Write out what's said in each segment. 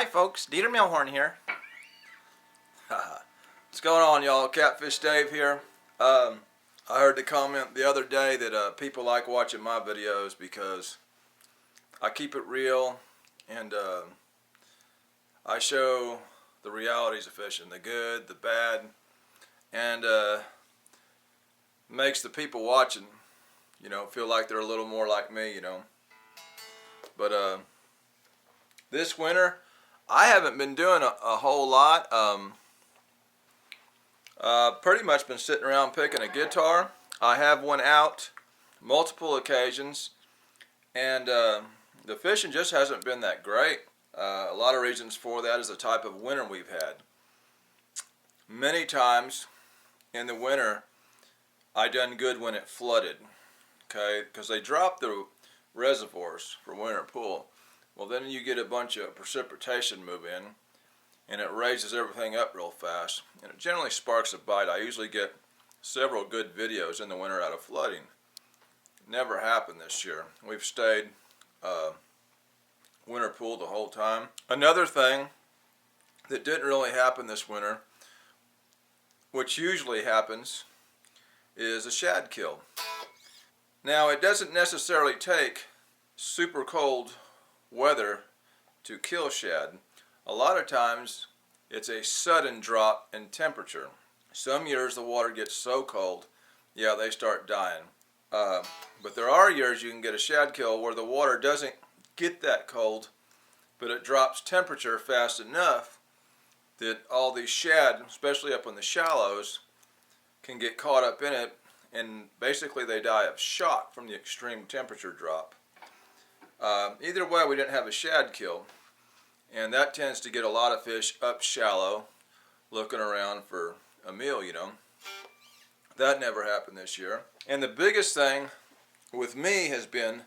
Hi folks, Dieter Milhorn here. What's going on, y'all? Catfish Dave here. I heard the comment the other day that people like watching my videos because I keep it real and I show the realities of fishing, the good, the bad, and makes the people watching, feel like they're a little more like me, But this winter, I haven't been doing a whole lot. Pretty much been sitting around picking a guitar. I have one out multiple occasions, and the fishing just hasn't been that great. A lot of reasons for that is the type of winter we've had. Many times in the winter, I done good when it flooded, okay, because they dropped the reservoirs for winter pool. Well, then you get a bunch of precipitation move in, and it raises everything up real fast, and it generally sparks a bite. I usually get several good videos in the winter out of flooding. Never happened this year. We've stayed winter pool the whole time. Another thing that didn't really happen this winter, which usually happens, is a shad kill. Now, it doesn't necessarily take super cold weather to kill shad. A lot of times it's a sudden drop in temperature. Some years the water gets so cold, yeah, they start dying. But there are years you can get a shad kill where the water doesn't get that cold, but it drops temperature fast enough that all these shad, especially up in the shallows, can get caught up in it, and basically they die of shock from the extreme temperature drop. Either way, we didn't have a shad kill, and that tends to get a lot of fish up shallow looking around for a meal, That never happened this year. And the biggest thing with me has been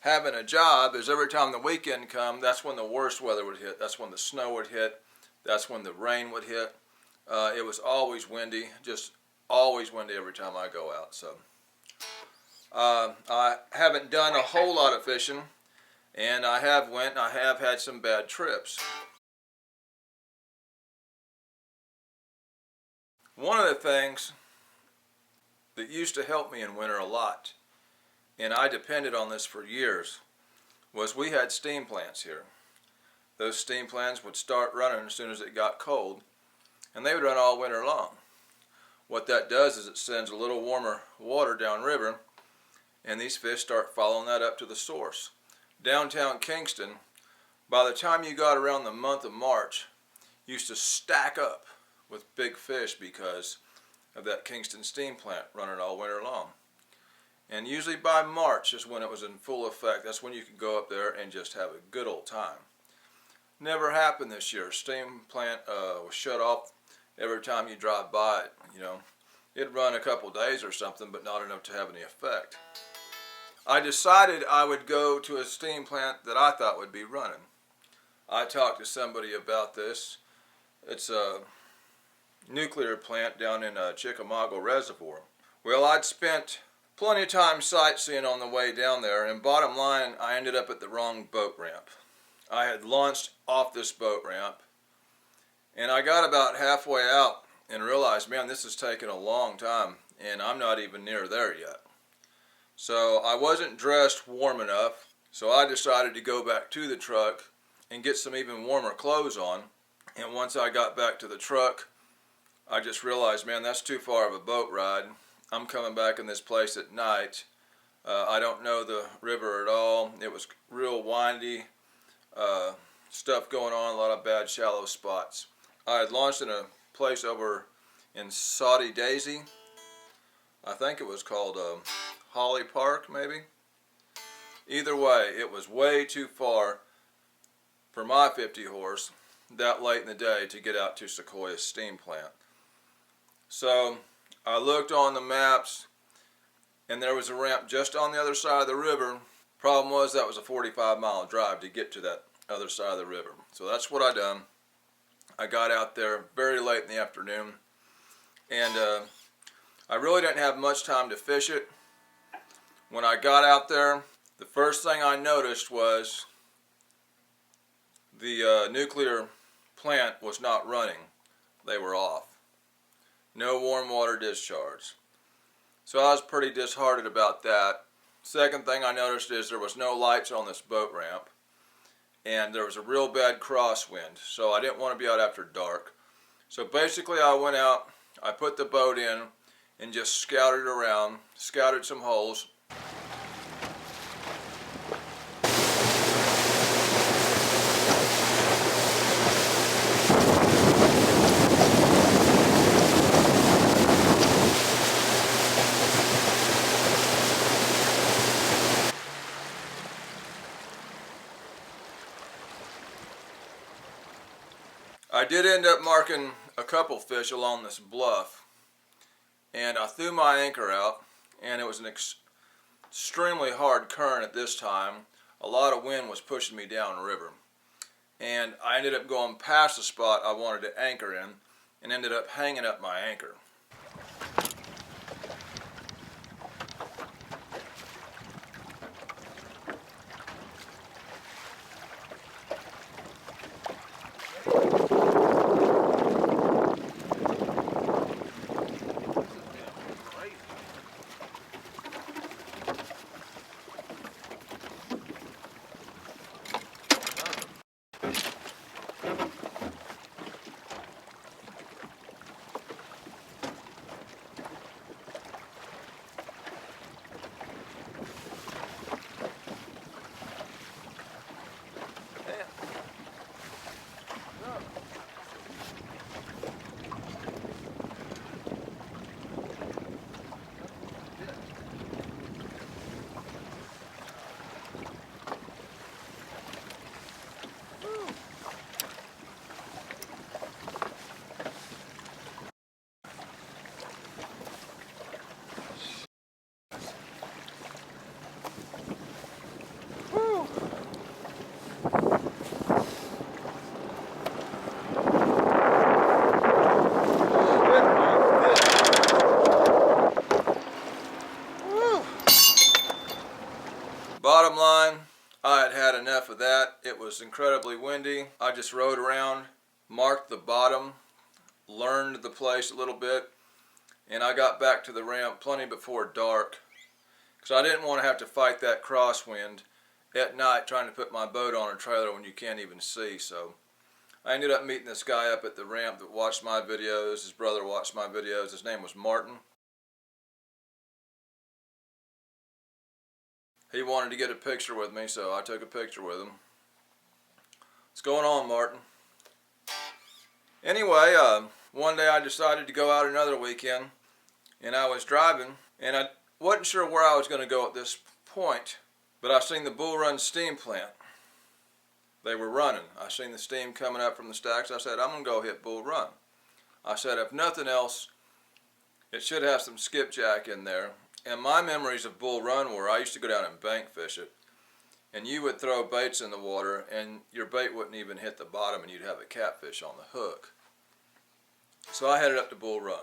having a job is every time the weekend come, that's when the worst weather would hit. That's when the snow would hit. That's when the rain would hit. It was always windy, just always windy every time I go out. So I haven't done a whole lot of fishing, and I have had some bad trips. One of the things that used to help me in winter a lot, and I depended on this for years, was we had steam plants here. Those steam plants would start running as soon as it got cold, and they would run all winter long. What that does is it sends a little warmer water downriver, and these fish start following that up to the source. Downtown Kingston, by the time you got around the month of March, used to stack up with big fish because of that Kingston steam plant running all winter long. And usually by March is when it was in full effect. That's when you could go up there and just have a good old time. Never happened this year. Steam plant was shut off every time you drive by it. It'd run a couple days or something, but not enough to have any effect. I decided I would go to a steam plant that I thought would be running. I talked to somebody about this. It's a nuclear plant down in Chickamauga Reservoir. Well, I'd spent plenty of time sightseeing on the way down there, and bottom line, I ended up at the wrong boat ramp. I had launched off this boat ramp, and I got about halfway out and realized, man, this is taking a long time, and I'm not even near there yet. So I wasn't dressed warm enough, so I decided to go back to the truck and get some even warmer clothes on. And once I got back to the truck, I just realized, man, that's too far of a boat ride. I'm coming back in this place at night. I don't know the river at all. It was real windy, stuff going on, a lot of bad shallow spots. I had launched in a place over in Saudi Daisy. I think it was called Holly Park, maybe. Either way, it was way too far for my 50 horse that late in the day to get out to Sequoia steam plant. So I looked on the maps, and there was a ramp just on the other side of the river. Problem was that was a 45-mile drive to get to that other side of the river. So that's what I done. I got out there very late in the afternoon, and I really didn't have much time to fish it. When I got out there, the first thing I noticed was the nuclear plant was not running. They were off. No warm water discharge. So I was pretty disheartened about that. Second thing I noticed is there was no lights on this boat ramp, and there was a real bad crosswind, so I didn't want to be out after dark. So basically I went out, I put the boat in, and just scouted around, scouted some holes. I did end up marking a couple fish along this bluff, and I threw my anchor out, and it was an extremely hard current at this time. A lot of wind was pushing me downriver, and I ended up going past the spot I wanted to anchor in and ended up hanging up my anchor. Bottom line, I had had enough of that. It was incredibly windy. I just rode around, marked the bottom, learned the place a little bit, and I got back to the ramp plenty before dark because I didn't want to have to fight that crosswind at night trying to put my boat on a trailer when you can't even see. So I ended up meeting this guy up at the ramp that watched my videos. His brother watched my videos. His name was Martin. He wanted to get a picture with me, so I took a picture with him. What's going on, Martin? Anyway, one day I decided to go out another weekend, and I was driving, and I wasn't sure where I was going to go at this point, but I seen the Bull Run steam plant. They were running. I seen the steam coming up from the stacks. I said, I'm going to go hit Bull Run. I said, if nothing else, it should have some skipjack in there. And my memories of Bull Run were I used to go down and bank fish it, and you would throw baits in the water and your bait wouldn't even hit the bottom and you'd have a catfish on the hook. So I headed up to Bull Run.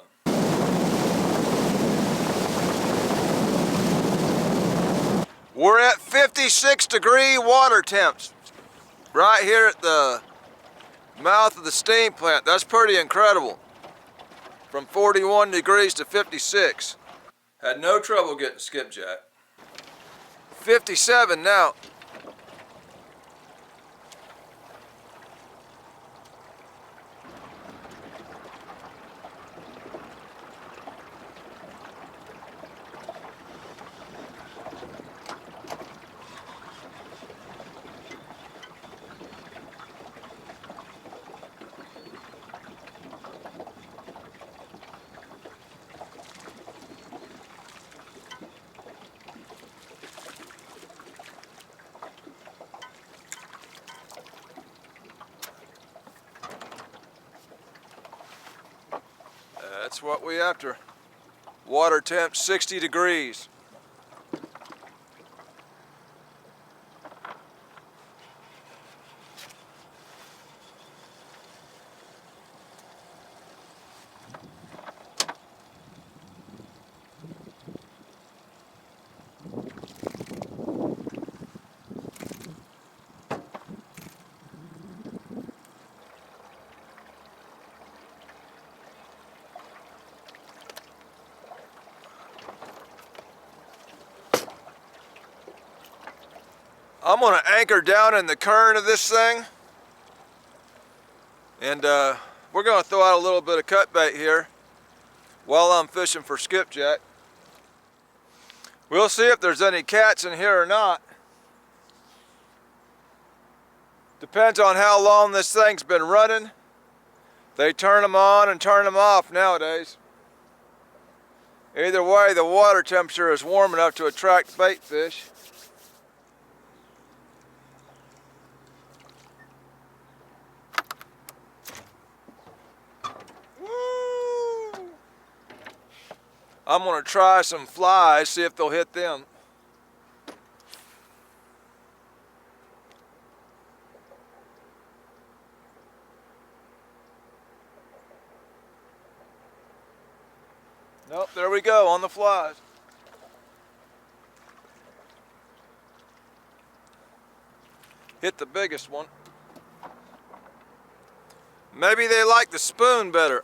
We're at 56-degree water temps right here at the mouth of the steam plant. That's pretty incredible. From 41 degrees to 56. Had no trouble getting skipjack. 57 now. That's what we after. Water temp 60 degrees. I'm going to anchor down in the current of this thing, and we're going to throw out a little bit of cut bait here while I'm fishing for skipjack. We'll see if there's any cats in here or not. Depends on how long this thing's been running. They turn them on and turn them off nowadays. Either way, the water temperature is warm enough to attract bait fish. Woo! I'm going to try some flies, see if they'll hit them. Nope, there we go, on the flies. Hit the biggest one. Maybe they like the spoon better.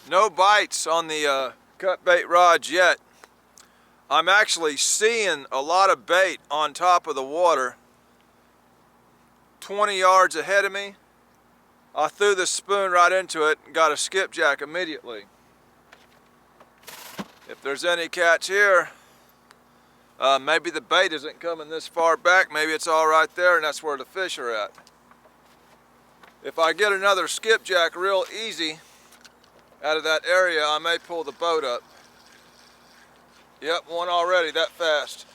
No bites on the cut bait rods yet. I'm actually seeing a lot of bait on top of the water 20 yards ahead of me. I threw the spoon right into it and got a skipjack immediately. If there's any catch here, maybe the bait isn't coming this far back. Maybe it's all right there and that's where the fish are at. If I get another skipjack real easy out of that area, I may pull the boat up. Yep, one already that fast.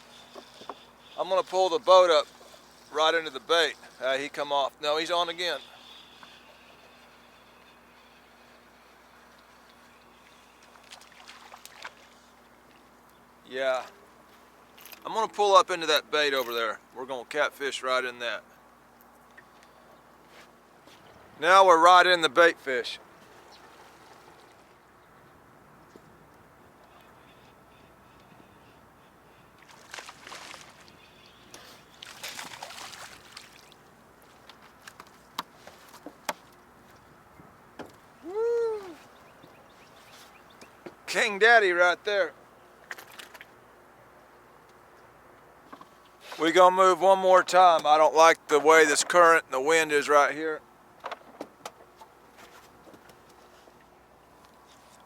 I'm gonna pull the boat up right into the bait. He come off. No, he's on again. Yeah. I'm gonna pull up into that bait over there. We're gonna catfish right in that. Now we're right in the bait fish. King Daddy right there. We're gonna move one more time. I don't like the way this current and the wind is right here.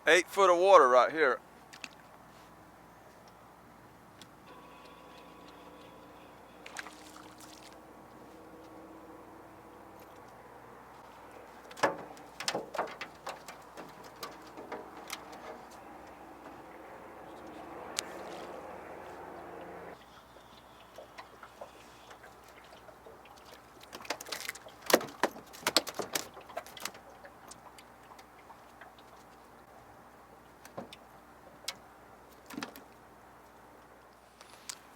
8 foot of water right here.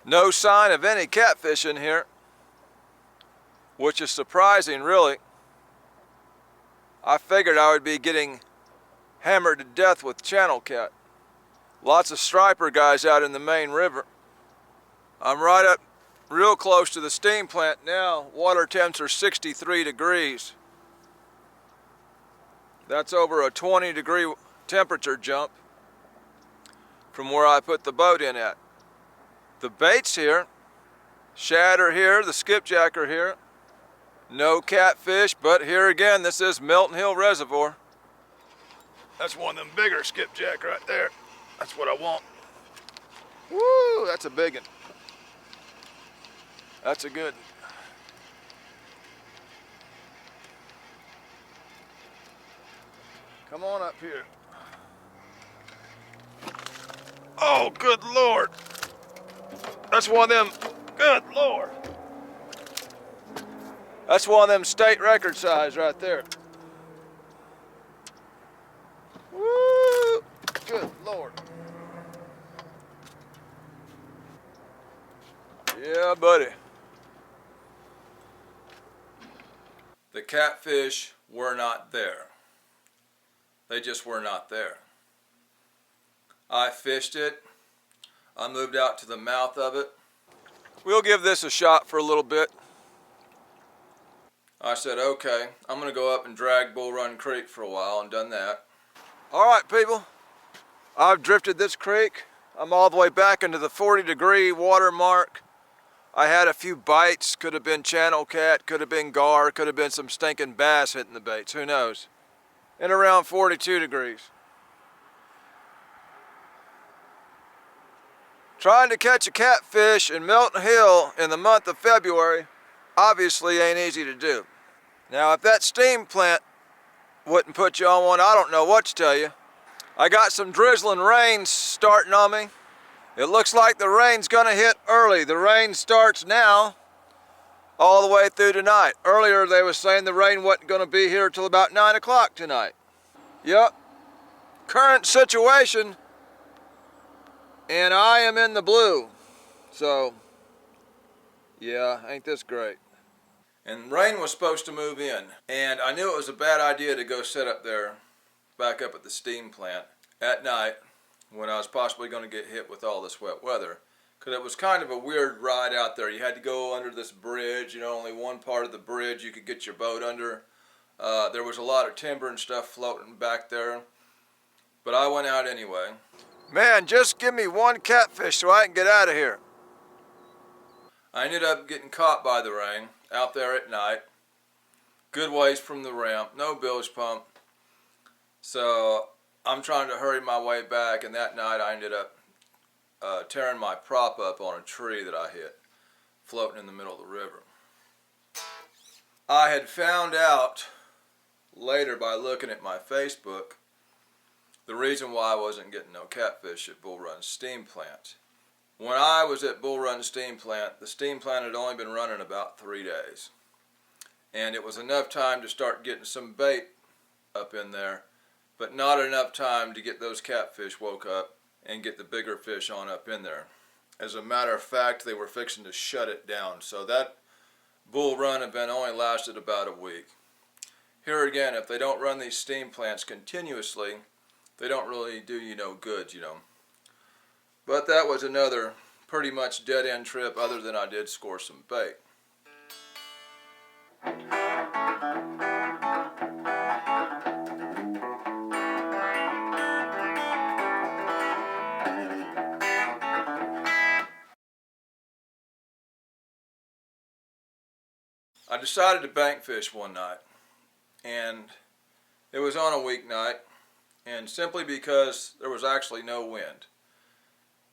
No sign of any catfish in here, which is surprising, really. I figured I would be getting hammered to death with channel cat. Lots of striper guys out in the main river. I'm right up real close to the steam plant now. Water temps are 63 degrees. That's over a 20-degree temperature jump from where I put the boat in at. The bait's here, shad are here, the skipjack are here. No catfish, but here again, this is Milton Hill Reservoir. That's one of them bigger skipjack right there. That's what I want. Woo, that's a big one. That's a good one. Come on up here. Oh, good Lord. That's one of them, good Lord. That's one of them state record size right there. Woo, good Lord. Yeah, buddy. The catfish were not there. They just were not there. I fished it. I moved out to the mouth of it. We'll give this a shot for a little bit. I said, okay, I'm going to go up and drag Bull Run Creek for a while, and done that. All right, people. I've drifted this creek. I'm all the way back into the 40-degree water mark. I had a few bites. Could have been channel cat, could have been gar, could have been some stinking bass hitting the baits. Who knows? And around 42 degrees. Trying to catch a catfish in Milton Hill in the month of February obviously ain't easy to do. Now, if that steam plant wouldn't put you on one, I don't know what to tell you. I got some drizzling rain starting on me. It looks like the rain's gonna hit early. The rain starts now all the way through tonight. Earlier they were saying the rain wasn't gonna be here till about 9 o'clock tonight. Yep, current situation, and I am in the blue. So, yeah, ain't this great. And rain was supposed to move in, and I knew it was a bad idea to go sit up there, back up at the steam plant at night when I was possibly going to get hit with all this wet weather, because it was kind of a weird ride out there. You had to go under this bridge, you know, only one part of the bridge you could get your boat under. There was a lot of timber and stuff floating back there, but I went out anyway. Man, just give me one catfish so I can get out of here. I ended up getting caught by the rain out there at night, good ways from the ramp, no bilge pump. So I'm trying to hurry my way back, and that night I ended up tearing my prop up on a tree that I hit, floating in the middle of the river. I had found out later by looking at my Facebook the reason why I wasn't getting no catfish at Bull Run Steam Plant. When I was at Bull Run Steam Plant, the steam plant had only been running about 3 days. And it was enough time to start getting some bait up in there, but not enough time to get those catfish woke up and get the bigger fish on up in there. As a matter of fact, they were fixing to shut it down. So that Bull Run event only lasted about a week. Here again, if they don't run these steam plants continuously, they don't really do you no good, you know. But that was another pretty much dead-end trip, other than I did score some bait. I decided to bank fish one night, and it was on a weeknight, and simply because there was actually no wind.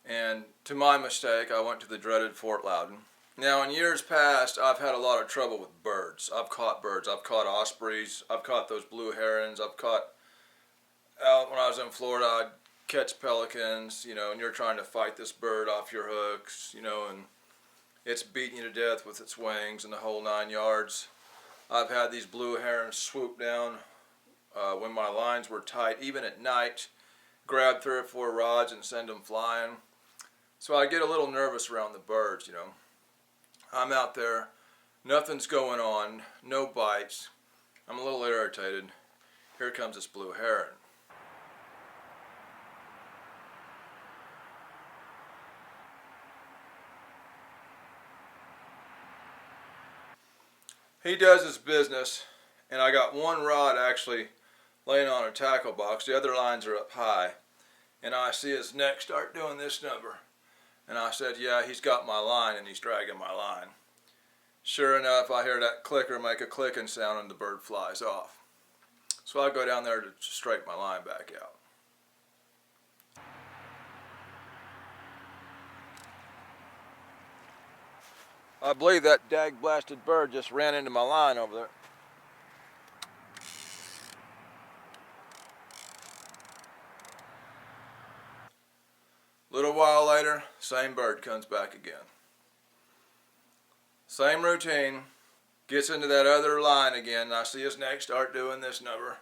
And to my mistake, I went to the dreaded Fort Loudon. Now, in years past, I've had a lot of trouble with birds. I've caught birds. I've caught ospreys. I've caught those blue herons. I've caught, when I was in Florida, I'd catch pelicans, you know, and you're trying to fight this bird off your hooks, you know, and it's beating you to death with its wings and the whole 9 yards. I've had these blue herons swoop down when my lines were tight, even at night, grab 3 or 4 rods and send them flying. So I get a little nervous around the birds, you know. I'm out there, nothing's going on, no bites. I'm a little irritated. Here comes this blue heron. He does his business, and I got one rod actually laying on a tackle box. The other lines are up high, and I see his neck start doing this number. And I said, yeah, he's got my line, and he's dragging my line. Sure enough, I hear that clicker make a clicking sound, and the bird flies off. So I go down there to straighten my line back out. I believe that dag-blasted bird just ran into my line over there. Little while later, same bird comes back again. Same routine, gets into that other line again, and I see his neck start doing this number.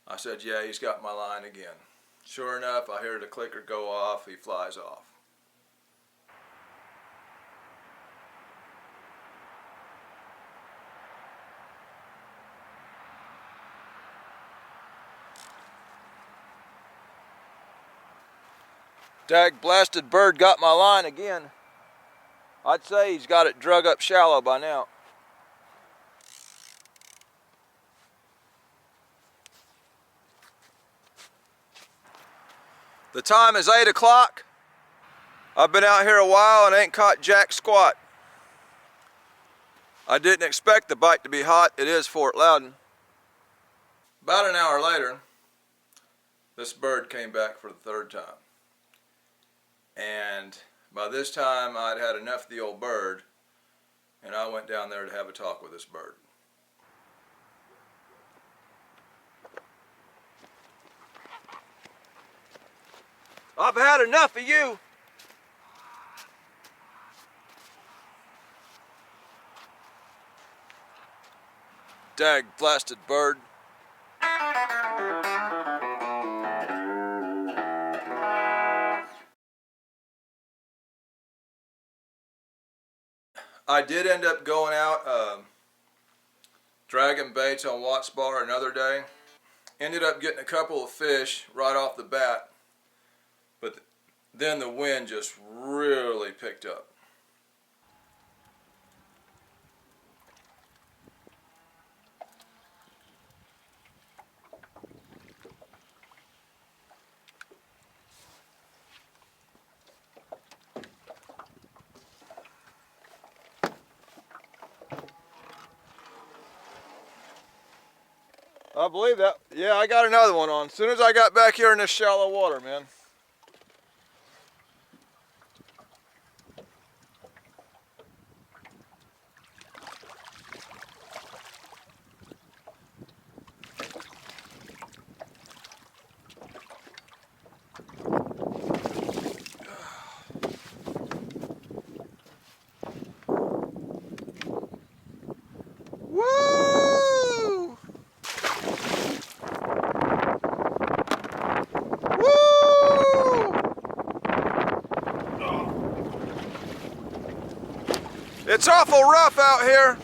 I said, yeah, he's got my line again. Sure enough, I hear the clicker go off, he flies off. Dag blasted bird got my line again. I'd say he's got it drug up shallow by now. The time is 8 o'clock. I've been out here a while and ain't caught jack squat. I didn't expect the bite to be hot. It is Fort Loudon. About an hour later, this bird came back for the third time. And by this time, I'd had enough of the old bird, and I went down there to have a talk with this bird. I've had enough of you. Dag blasted bird. I did end up going out dragging baits on Watts Bar another day. Ended up getting a couple of fish right off the bat, but then the wind just really picked up. I believe that. Yeah, I got another one on. As soon as I got back here in this shallow water, man. Woo! It's awful rough out here.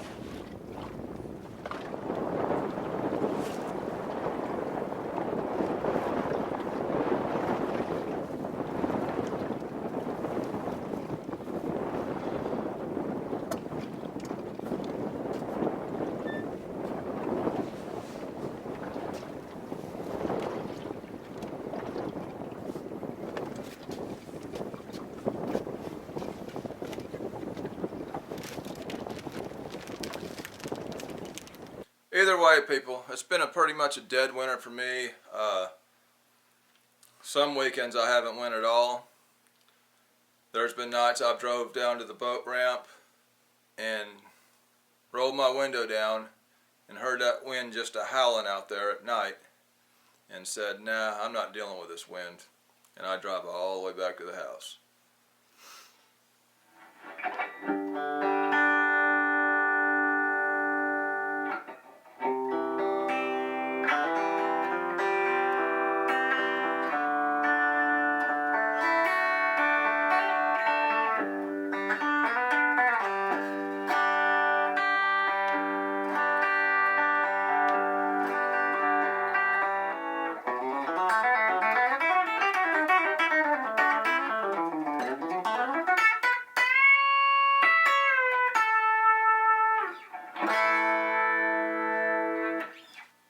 Either way, people, it's been pretty much a dead winter for me. Some weekends I haven't went at all. There's been nights I've drove down to the boat ramp and rolled my window down and heard that wind just a-howling out there at night and said, nah, I'm not dealing with this wind. And I drive all the way back to the house.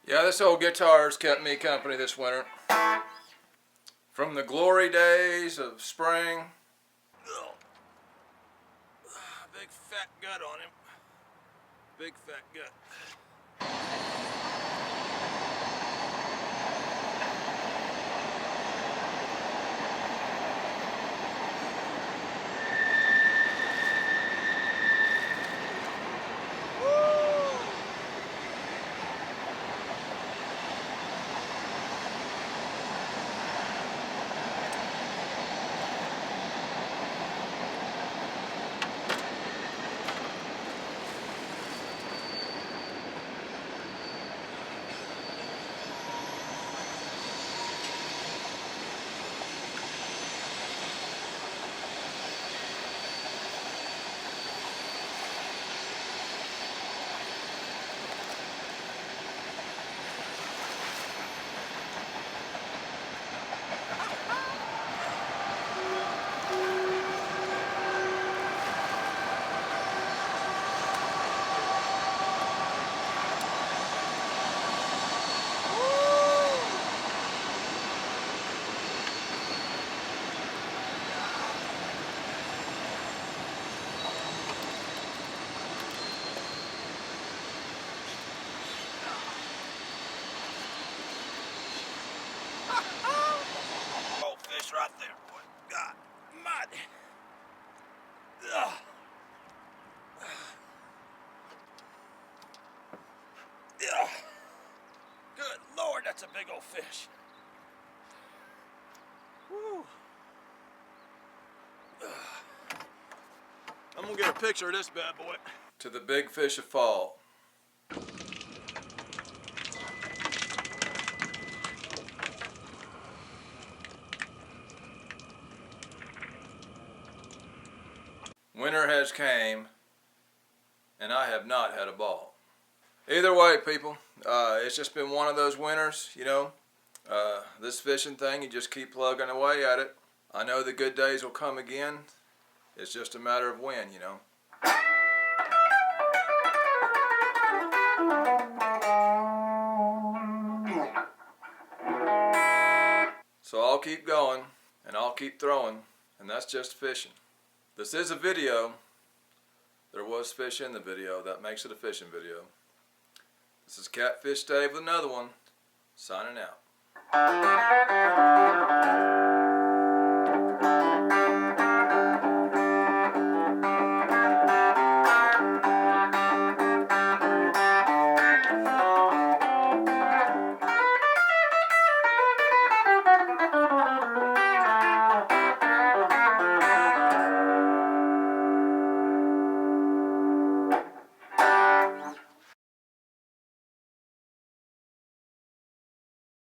Yeah, this old guitar's kept me company this winter. From the glory days of spring. Big fat gut on him. Big fat gut. fish. Woo. I'm gonna get a picture of this bad boy. To the big fish of fall. Winter has came, and I have not had a ball. Either way, people, it's just been one of those winters, you know. This fishing thing, you just keep plugging away at it. I know the good days will come again. It's just a matter of when, you know. So I'll keep going, and I'll keep throwing, and that's just fishing. This is a video. There was fish in the video. That makes it a fishing video. This is Catfish Dave with another one. Signing out.